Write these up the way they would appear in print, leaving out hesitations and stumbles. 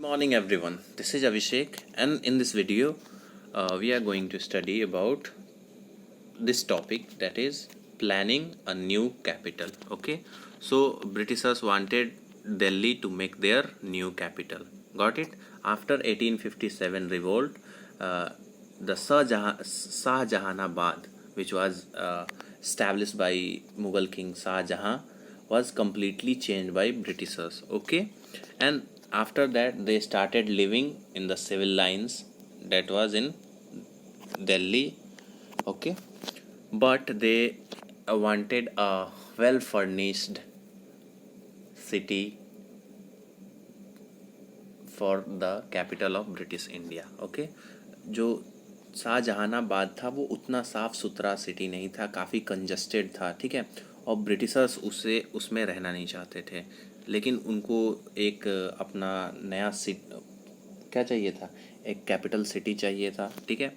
Morning everyone, this is Abhishek and in this video we are going to study about this topic, that is planning a new capital. Okay, so Britishers wanted Delhi to make their new capital. Got it? After 1857 revolt, the Shah Jahanabad, which was established by Mughal king Shah Jahan, was completely changed by Britishers. Okay, and after that they started living in the civil lines that was in Delhi. Okay, but they wanted a well furnished city for the capital of British India. Okay, जो शाहजहानाबाद था वो उतना साफ सुथरा city नहीं था, काफ़ी congested था, ठीक है। और ब्रिटिशर्स उसे उसमें रहना नहीं चाहते थे, लेकिन उनको एक अपना नया क्या चाहिए था, एक कैपिटल सिटी चाहिए था, ठीक है।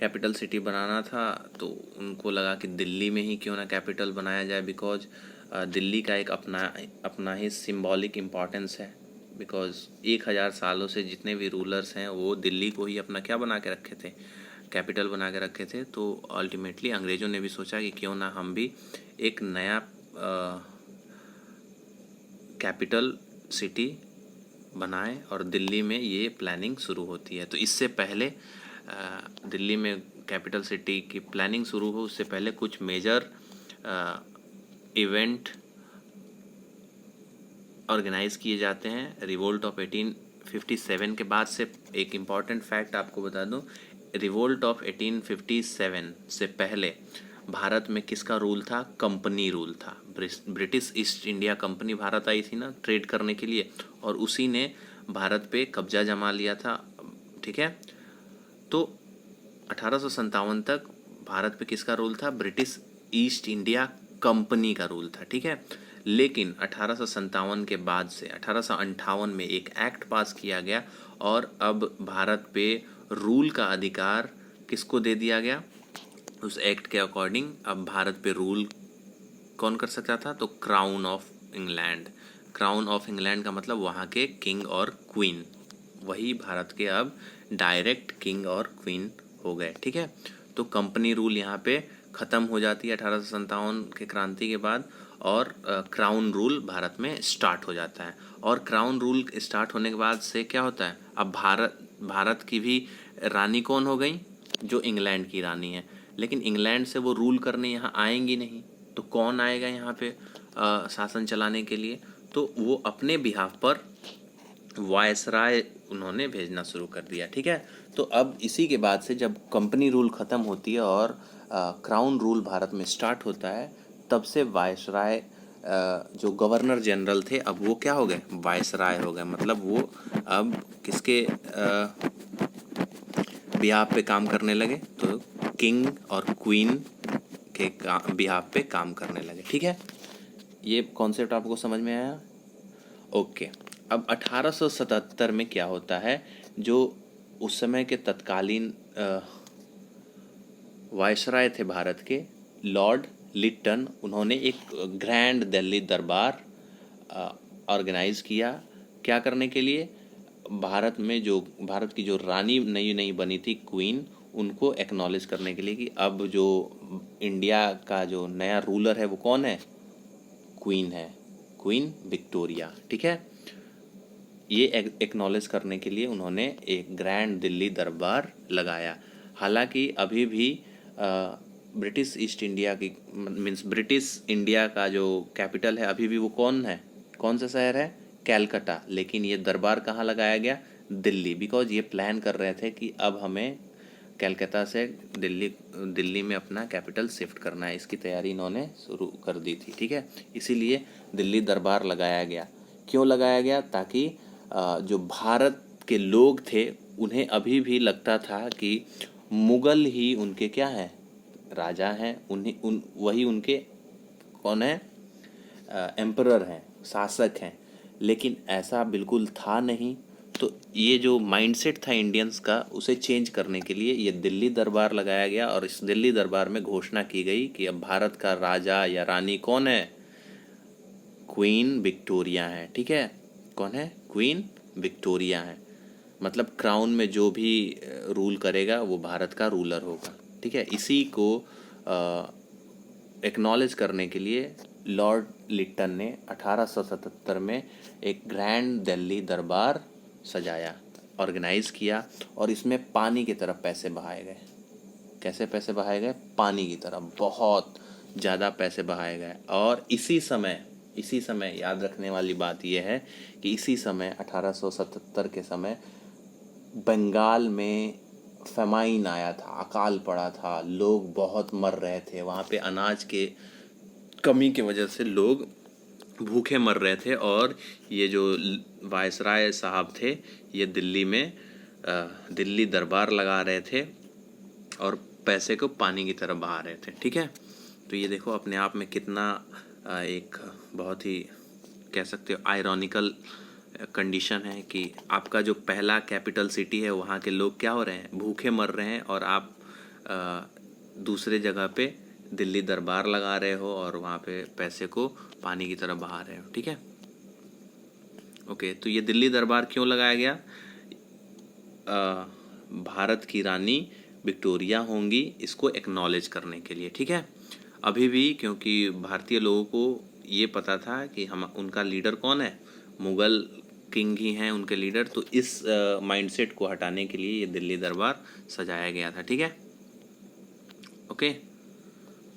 कैपिटल सिटी बनाना था तो उनको लगा कि दिल्ली में ही क्यों ना कैपिटल बनाया जाए, बिकॉज दिल्ली का एक अपना ही सिंबॉलिक इम्पोर्टेंस है। बिकॉज 1000 सालों से जितने भी रूलर्स हैं वो दिल्ली को ही अपना क्या बना के रखे थे, कैपिटल बना के रखे थे। तो अल्टीमेटली अंग्रेज़ों ने भी सोचा कि क्यों ना हम भी एक नया कैपिटल सिटी बनाएं, और दिल्ली में ये प्लानिंग शुरू होती है। तो इससे पहले दिल्ली में कैपिटल सिटी की प्लानिंग शुरू हो उससे पहले कुछ मेजर इवेंट ऑर्गेनाइज किए जाते हैं। रिवोल्ट ऑफ 1857 के बाद से एक इम्पॉर्टेंट फैक्ट आपको बता दूं, रिवोल्ट ऑफ 1857 से पहले भारत में किसका रूल था? कंपनी रूल था। British East India company Bharat आई थी ना ट्रेड करने के लिए, और उसी ने भारत पे कब्जा जमा लिया था, ठीक है। तो 1857 तक भारत पे किसका रूल था? ब्रिटिश ईस्ट इंडिया कंपनी का रूल था, ठीक है। लेकिन 1857 के बाद से 1858 में एक एक्ट पास किया गया, और अब भारत पे रूल का अधिकार किसको दे दिया गया? उस एक्ट के अकॉर्डिंग अब भारत पे रूल कौन कर सकता था? तो crown of England. Crown of England का मतलब वहाँ के किंग और क्वीन, वही भारत के अब डायरेक्ट किंग और क्वीन हो गए, ठीक है। तो कंपनी रूल यहाँ पे ख़त्म हो जाती है 1857 के क्रांति के बाद, और क्राउन रूल भारत में स्टार्ट हो जाता है। और क्राउन रूल स्टार्ट होने के बाद से क्या होता है, अब भारत की भी रानी कौन हो गई? जो इंग्लैंड की रानी है। लेकिन इंग्लैंड से वो रूल करने यहाँ आएंगी नहीं, तो कौन आएगा यहाँ पे शासन चलाने के लिए? तो वो अपने बिहाफ पर वायसराय उन्होंने भेजना शुरू कर दिया, ठीक है। तो अब इसी के बाद से जब कंपनी रूल ख़त्म होती है और क्राउन रूल भारत में स्टार्ट होता है, तब से वायसराय जो गवर्नर जनरल थे अब वो क्या हो गए? वायसराय हो गए। मतलब वो अब किसके बिहाफ पे काम करने लगे? तो किंग और क्वीन के बिहाफ पे काम करने लगे, ठीक है। ये कॉन्सेप्ट आपको समझ में आया? ओके। अब 1877 में क्या होता है, जो उस समय के तत्कालीन वायसराय थे भारत के, लॉर्ड लिटन, उन्होंने एक ग्रैंड दिल्ली दरबार ऑर्गेनाइज किया। क्या करने के लिए? भारत की जो रानी नई बनी थी क्वीन, उनको एक्नॉलेज करने के लिए कि अब जो इंडिया का जो नया रूलर है वो कौन है? क्वीन है, क्वीन विक्टोरिया, ठीक है। ये एक्नॉलेज करने के लिए उन्होंने एक ग्रैंड दिल्ली दरबार लगाया। हालांकि अभी भी ब्रिटिश ईस्ट इंडिया की मीन्स ब्रिटिश इंडिया का जो कैपिटल है अभी भी वो कौन है? कौन सा शहर है? कैलकाटा। लेकिन ये दरबार कहाँ लगाया गया? दिल्ली। बिकॉज ये प्लान कर रहे थे कि अब हमें कैलकाटा से दिल्ली में अपना कैपिटल शिफ्ट करना है, इसकी तैयारी इन्होंने शुरू कर दी थी, ठीक है। इसीलिए दिल्ली दरबार लगाया गया। क्यों लगाया गया? ताकि जो भारत के लोग थे उन्हें अभी भी लगता था कि मुग़ल ही उनके क्या हैं? राजा हैं, वही उनके कौन है? एम्परर हैं, शासक हैं। लेकिन ऐसा बिल्कुल था नहीं। तो ये जो माइंडसेट था इंडियंस का, उसे चेंज करने के लिए ये दिल्ली दरबार लगाया गया, और इस दिल्ली दरबार में घोषणा की गई कि अब भारत का राजा या रानी कौन है? क्वीन विक्टोरिया है, ठीक है। कौन है? क्वीन विक्टोरिया है। मतलब क्राउन में जो भी रूल करेगा वो भारत का रूलर होगा, ठीक है। इसी को एक्नॉलेज करने के लिए लॉर्ड लिट्टन ने 1877 में एक ग्रैंड दिल्ली दरबार सजाया, ऑर्गेनाइज किया, और इसमें पानी की तरफ पैसे बहाए गए। कैसे पैसे बहाए गए? पानी की तरफ बहुत ज़्यादा पैसे बहाए गए। और इसी समय याद रखने वाली बात यह है कि इसी समय 1877 के समय बंगाल में फेमाइन आया था, अकाल पड़ा था, लोग बहुत मर रहे थे। वहाँ पे अनाज के कमी की वजह से लोग भूखे मर रहे थे, और ये जो वायसराय साहब थे ये दिल्ली में दिल्ली दरबार लगा रहे थे और पैसे को पानी की तरफ बहा रहे थे, ठीक है। तो ये देखो अपने आप में कितना एक बहुत ही कह सकते हो आयरॉनिकल कंडीशन है कि आपका जो पहला कैपिटल सिटी है वहाँ के लोग क्या हो रहे हैं, भूखे मर रहे हैं, और आप दूसरे जगह पे दिल्ली दरबार लगा रहे हो और वहाँ पे पैसे को पानी की तरफ बहा रहे हो, ठीक है। ओके, तो ये दिल्ली दरबार क्यों लगाया गया? भारत की रानी विक्टोरिया होंगी इसको एक्नॉलेज करने के लिए, ठीक है। अभी भी क्योंकि भारतीय लोगों को ये पता था कि हम उनका लीडर कौन है, मुग़ल किंग ही हैं उनके लीडर, तो इस माइंडसेट को हटाने के लिए ये दिल्ली दरबार सजाया गया था, ठीक है। ओके,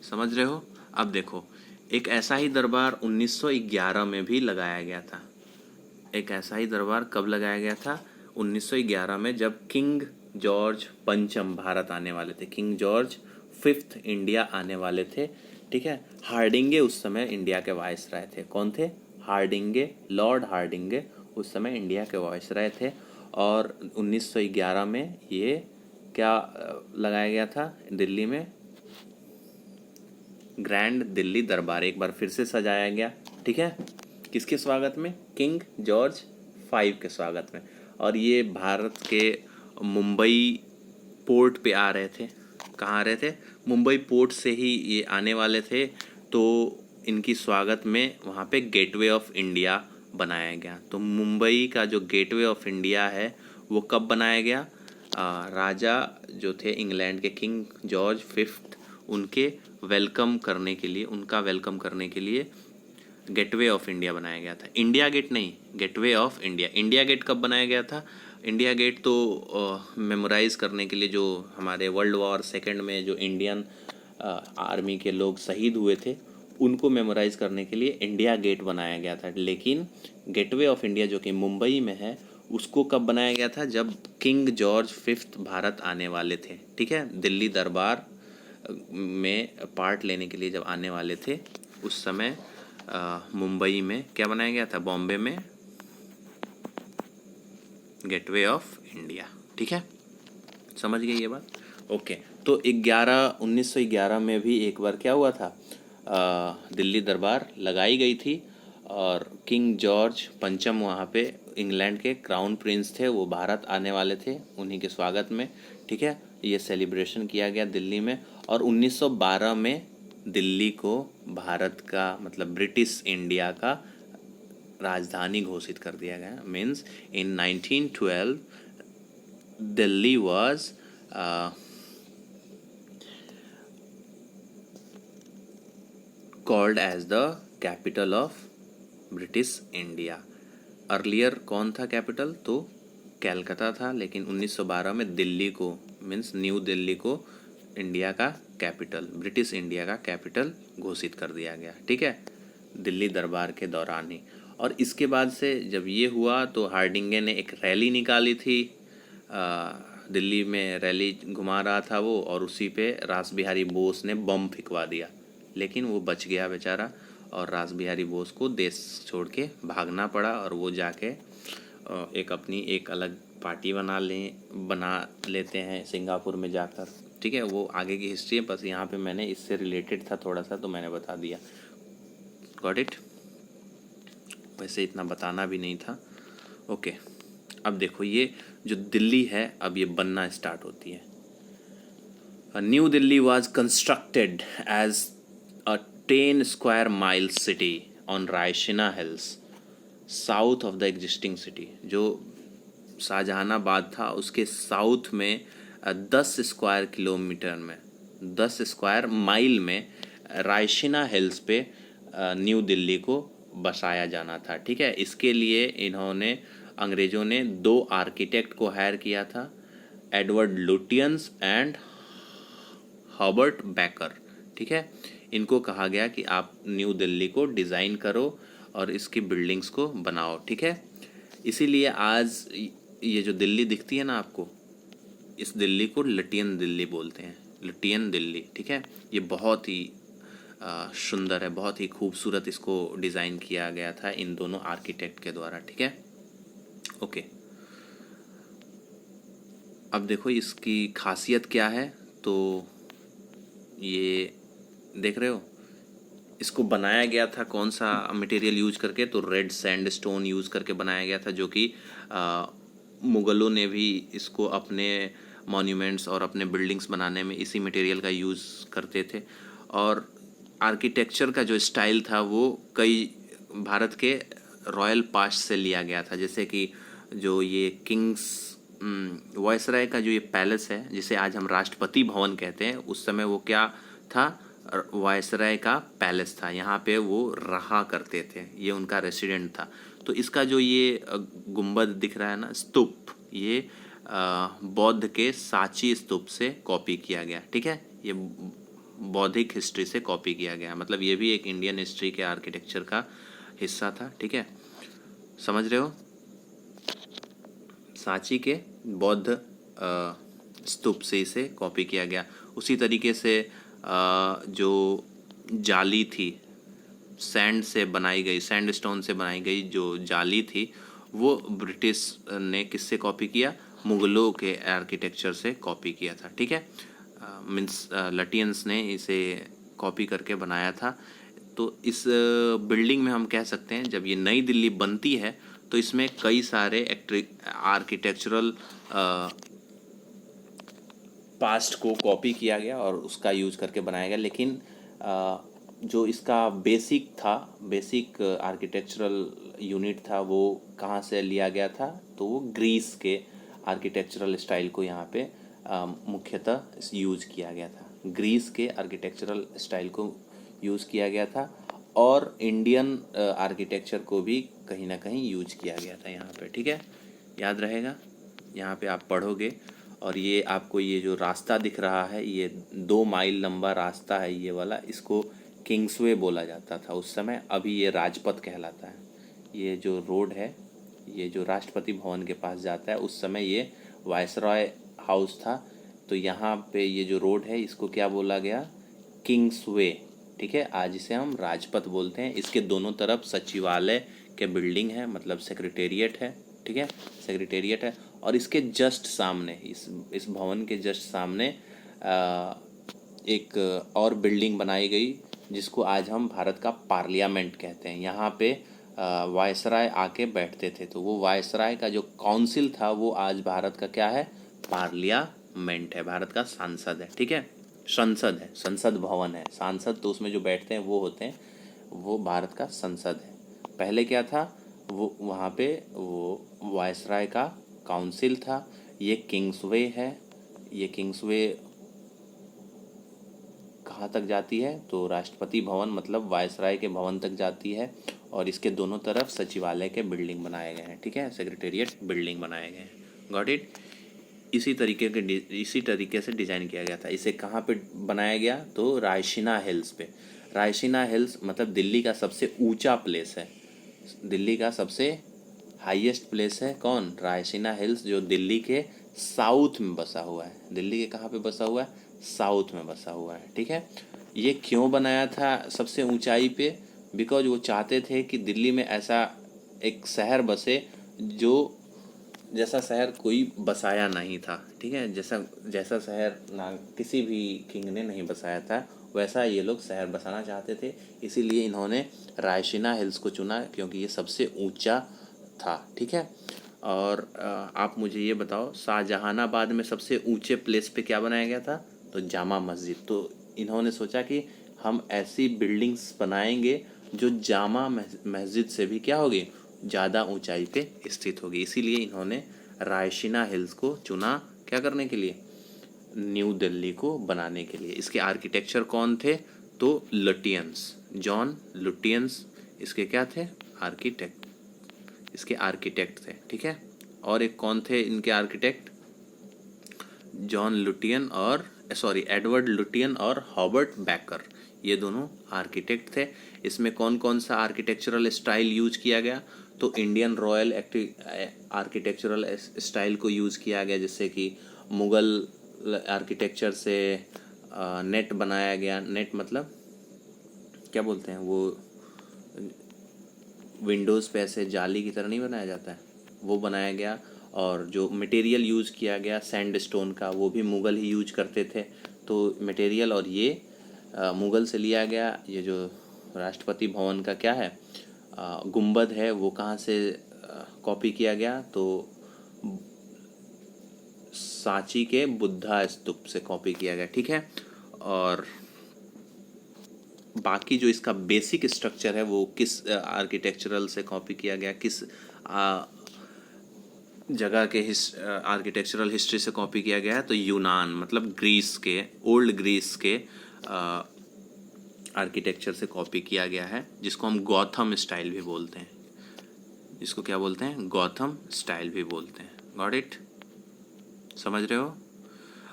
समझ रहे हो? अब देखो, एक ऐसा ही दरबार 1911 में भी लगाया गया था। एक ऐसा ही दरबार कब लगाया गया था? 1911 में, जब किंग जॉर्ज पंचम भारत आने वाले थे, किंग जॉर्ज फिफ्थ इंडिया आने वाले थे, ठीक है। हार्डिंगे उस समय इंडिया के वायसराय थे। कौन थे? हार्डिंगे, लॉर्ड हार्डिंगे उस समय इंडिया के वायसराय थे। और 1911 में ये क्या लगाया गया था दिल्ली में? ग्रैंड दिल्ली दरबार एक बार फिर से सजाया गया, ठीक है। किसके स्वागत में? किंग जॉर्ज 5 के स्वागत में। और ये भारत के मुंबई पोर्ट पे आ रहे थे। कहाँ आ रहे थे? मुंबई पोर्ट से ही ये आने वाले थे, तो इनकी स्वागत में वहाँ पे गेटवे ऑफ इंडिया बनाया गया। तो मुंबई का जो गेटवे ऑफ इंडिया है वो कब बनाया गया? राजा जो थे इंग्लैंड के, किंग जॉर्ज 5 उनके वेलकम करने के लिए, उनका वेलकम करने के लिए गेटवे ऑफ इंडिया बनाया गया था। इंडिया गेट नहीं, Gateway of India. India Gate कब बनाया गया था? इंडिया गेट तो मेमोराइज करने के लिए, जो हमारे वर्ल्ड वॉर सेकेंड में जो इंडियन आर्मी के लोग शहीद हुए थे उनको मेमोराइज करने के लिए इंडिया गेट बनाया गया था। लेकिन गेटवे ऑफ इंडिया जो कि मुंबई में है उसको कब बनाया गया था? जब किंग जॉर्ज 5 भारत आने वाले थे, ठीक है। दिल्ली दरबार में पार्ट लेने के लिए जब आने वाले थे उस समय मुंबई में क्या बनाया गया था? बॉम्बे में गेटवे ऑफ इंडिया, ठीक है। समझ गए ये बात? ओके, तो 1911 में भी एक बार क्या हुआ था, दिल्ली दरबार लगाई गई थी और किंग जॉर्ज पंचम वहाँ पे इंग्लैंड के क्राउन प्रिंस थे, वो भारत आने वाले थे, उन्हीं के स्वागत में, ठीक है। ये सेलिब्रेशन किया गया दिल्ली में। और 1912 में दिल्ली को भारत का मतलब ब्रिटिश इंडिया का राजधानी घोषित कर दिया गया। Means in 1912 Delhi was called as the capital of British India. Earlier कौन था कैपिटल? तो कैलकाता था, लेकिन 1912 में दिल्ली को मीन्स न्यू दिल्ली को इंडिया का कैपिटल, ब्रिटिश इंडिया का कैपिटल घोषित कर दिया गया, ठीक है, दिल्ली दरबार के दौरान ही। और इसके बाद से जब ये हुआ तो हार्डिंगे ने एक रैली निकाली थी, दिल्ली में रैली घुमा रहा था वो, और उसी पे रास बिहारी बोस ने बम फिकवा दिया, लेकिन वो बच गया बेचारा, और रास बिहारी बोस को देश छोड़ के भागना पड़ा, और वो जाके एक अपनी एक अलग पार्टी बना लेते हैं सिंगापुर में जाकर, ठीक है। वो आगे की हिस्ट्री है, बस यहाँ पे मैंने इससे रिलेटेड था थोड़ा सा तो मैंने बता दिया। Got it? वैसे इतना बताना भी नहीं था। ओके, अब देखो ये जो दिल्ली है अब ये बनना स्टार्ट होती है। New Delhi was constructed as a 10 square mile city on Raisina hills south of the existing city. जो शाहजहानाबाद था उसके साउथ में 10 स्क्वायर किलोमीटर में 10 स्क्वायर माइल में रायसीना हिल्स पे न्यू दिल्ली को बसाया जाना था। ठीक है, इसके लिए इन्होंने अंग्रेज़ों ने 2 आर्किटेक्ट को हायर किया था, Edward Lutyens and Hobart baker. ठीक है, इनको कहा गया कि आप न्यू दिल्ली को डिज़ाइन करो और इसकी बिल्डिंग्स को बनाओ। ठीक है, इसीलिए आज ये जो दिल्ली दिखती है ना आपको, इस दिल्ली को लुटियन दिल्ली बोलते हैं, लुटियन दिल्ली। ठीक है, ये बहुत ही सुंदर है, बहुत ही खूबसूरत इसको डिज़ाइन किया गया था इन दोनों आर्किटेक्ट के द्वारा। ठीक है, ओके। अब देखो इसकी खासियत क्या है, तो ये देख रहे हो, इसको बनाया गया था कौन सा मटेरियल यूज करके, तो रेड सैंडस्टोन यूज़ करके बनाया गया था, जो कि मुग़लों ने भी इसको अपने मॉन्यूमेंट्स और अपने बिल्डिंग्स बनाने में इसी मटेरियल का यूज़ करते थे। और आर्किटेक्चर का जो स्टाइल था वो कई भारत के रॉयल पास्ट से लिया गया था, जैसे कि जो ये किंग्स वायसराय का जो ये पैलेस है, जिसे आज हम राष्ट्रपति भवन कहते हैं, उस समय वो क्या था, वायसराय का पैलेस था, यहाँ पे वो रहा करते थे, ये उनका रेसिडेंट था। तो इसका जो ये गुंबद दिख रहा है ना, स्तूप, ये बौद्ध के सांची स्तूप से कॉपी किया गया। ठीक है, ये बौद्धिक हिस्ट्री से कॉपी किया गया, मतलब ये भी एक इंडियन हिस्ट्री के आर्किटेक्चर का हिस्सा था। ठीक है, समझ रहे हो, सांची के बौद्ध स्तूप से इसे कॉपी किया गया। उसी तरीके से जो जाली थी, सैंड से बनाई गई, सैंडस्टोन से बनाई गई जो जाली थी, वो ब्रिटिश ने किससे कॉपी किया, मुग़लों के आर्किटेक्चर से कॉपी किया था। ठीक है, मीन्स लटियंस ने इसे कॉपी करके बनाया था। तो इस बिल्डिंग में हम कह सकते हैं जब ये नई दिल्ली बनती है तो इसमें कई सारे आर्किटेक्चरल पास्ट को कॉपी किया गया और उसका यूज़ करके बनाया गया। लेकिन जो इसका बेसिक था, बेसिक आर्किटेक्चरल यूनिट था, वो कहाँ से लिया गया था, तो वो ग्रीस के आर्किटेक्चरल स्टाइल को यहाँ पे मुख्यतः यूज़ किया गया था। ग्रीस के आर्किटेक्चरल स्टाइल को यूज़ किया गया था और इंडियन आर्किटेक्चर को भी कहीं ना कहीं यूज किया गया था यहाँ पे। ठीक है, याद रहेगा, यहाँ पे आप पढ़ोगे। और ये आपको ये जो रास्ता दिख रहा है, ये 2 माइल लंबा रास्ता है, ये वाला, इसको किंग्सवे बोला जाता था उस समय, अभी ये राजपथ कहलाता है। ये जो रोड है, ये जो राष्ट्रपति भवन के पास जाता है, उस समय ये वायसरॉय हाउस था, तो यहाँ पे ये जो रोड है इसको क्या बोला गया, किंग्सवे। ठीक है, आज इसे हम राजपथ बोलते हैं। इसके दोनों तरफ सचिवालय के बिल्डिंग है, मतलब सेक्रेटेरिएट है। ठीक है, सेक्रेटेरिएट है। और इसके जस्ट सामने, इस भवन के जस्ट सामने एक और बिल्डिंग बनाई गई जिसको आज हम भारत का पार्लियामेंट कहते हैं। यहाँ पे वायसराय आके बैठते थे, तो वो वायसराय का जो काउंसिल था वो आज भारत का क्या है, पार्लियामेंट है, भारत का सांसद है। ठीक है, संसद है, संसद भवन है, सांसद तो उसमें जो बैठते हैं वो होते हैं, वो भारत का संसद है। पहले क्या था, वो वहाँ पे वो वायसराय का काउंसिल था। ये किंग्सवे है, ये किंग्सवे कहाँ तक जाती है, तो राष्ट्रपति भवन मतलब वायसराय के भवन तक जाती है। और इसके दोनों तरफ सचिवालय के बिल्डिंग बनाए गए हैं। ठीक है, सेक्रेटेरिएट बिल्डिंग बनाए गए हैं। Got it. इसी तरीके से डिज़ाइन किया गया था। इसे कहाँ पे बनाया गया, तो रायसीना हिल्स पे। रायसीना हिल्स मतलब दिल्ली का सबसे ऊंचा प्लेस है, दिल्ली का सबसे हाईएस्ट प्लेस है कौन, रायसीना हिल्स, जो दिल्ली के साउथ में बसा हुआ है। दिल्ली के कहाँ पे बसा हुआ है, साउथ में बसा हुआ है। ठीक है, ये क्यों बनाया था सबसे ऊंचाई पे, बिकॉज वो चाहते थे कि दिल्ली में ऐसा एक शहर बसे जो जैसा शहर कोई बसाया नहीं था। ठीक है, जैसा शहर ना किसी भी किंग ने नहीं बसाया था, वैसा ये लोग शहर बसाना चाहते थे। इसीलिए इन्होंने रायसीना हिल्स को चुना, क्योंकि ये सबसे ऊंचा था। ठीक है, और आप मुझे ये बताओ, शाहजहानाबाद में सबसे ऊंचे प्लेस पे क्या बनाया गया था, तो जामा मस्जिद। तो इन्होंने सोचा कि हम ऐसी बिल्डिंग्स बनाएंगे जो जामा मस्जिद से भी क्या होगी, ज़्यादा ऊंचाई पे स्थित होगी। इसीलिए इन्होंने रायसीना हिल्स को चुना क्या करने के लिए, न्यू दिल्ली को बनाने के लिए। इसके आर्किटेक्चर कौन थे, तो लुटियंस, जॉन लुटियंस इसके क्या थे, आर्किटेक्ट, इसके आर्किटेक्ट थे, ठीक है। और एक कौन थे इनके आर्किटेक्ट, जॉन लुटियन और एडवर्ड लुटियन और हॉबर्ट बैकर, ये दोनों आर्किटेक्ट थे। इसमें कौन कौन सा आर्किटेक्चरल स्टाइल यूज किया गया, तो इंडियन रॉयल आर्किटेक्चरल स्टाइल को यूज़ किया गया, जैसे कि मुग़ल आर्किटेक्चर से नेट बनाया गया। नेट मतलब क्या बोलते हैं, वो विंडोज़ पे ऐसे जाली की तरह नहीं बनाया जाता है, वो बनाया गया। और जो मटेरियल यूज़ किया गया सैंडस्टोन का, वो भी मुग़ल ही यूज करते थे। तो मटेरियल और ये मुग़ल से लिया गया। ये जो राष्ट्रपति भवन का क्या है, गुंबद है, वो कहाँ से कॉपी किया गया, तो सांची के बुद्धा स्तूप से कॉपी किया गया, ठीक है। और बाकी जो इसका बेसिक स्ट्रक्चर है वो किस आर्किटेक्चरल से कॉपी किया गया, किस जगह के आर्किटेक्चरल हिस्ट्री से कॉपी किया गया है, तो यूनान मतलब ग्रीस के, ओल्ड ग्रीस के आर्किटेक्चर से कॉपी किया गया है, जिसको हम गौथम स्टाइल भी बोलते हैं। इसको क्या बोलते हैं, गौथम स्टाइल भी बोलते हैं। गॉट इट, समझ रहे हो।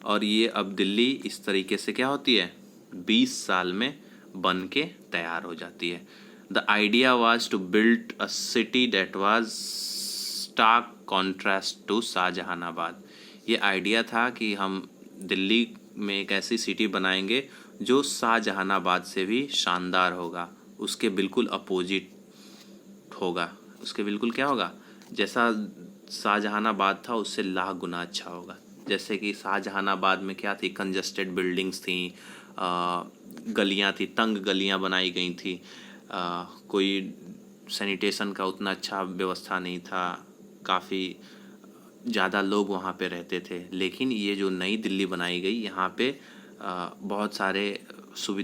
और ये अब दिल्ली इस तरीके से क्या होती है, 20 साल में बन के तैयार हो जाती है। The idea was to build a city that was stark contrast to Shahjahanabad. ये आइडिया था कि हम दिल्ली में एक ऐसी सिटी बनाएंगे जो शाहजहानाबाद से भी शानदार होगा, उसके बिल्कुल अपोजिट होगा, उसके बिल्कुल क्या होगा, जैसा शाहजहानाबाद था उससे लाख गुना अच्छा होगा। जैसे कि शाहजहानाबाद में क्या थी, कंजस्टेड बिल्डिंग्स थी, गलियां थी, तंग गलियां बनाई गई थी, कोई सैनिटेशन का उतना अच्छा व्यवस्था नहीं था, काफ़ी ज़्यादा लोग वहाँ पे रहते थे। लेकिन ये जो नई दिल्ली बनाई गई, यहाँ पे बहुत सारे सुविधा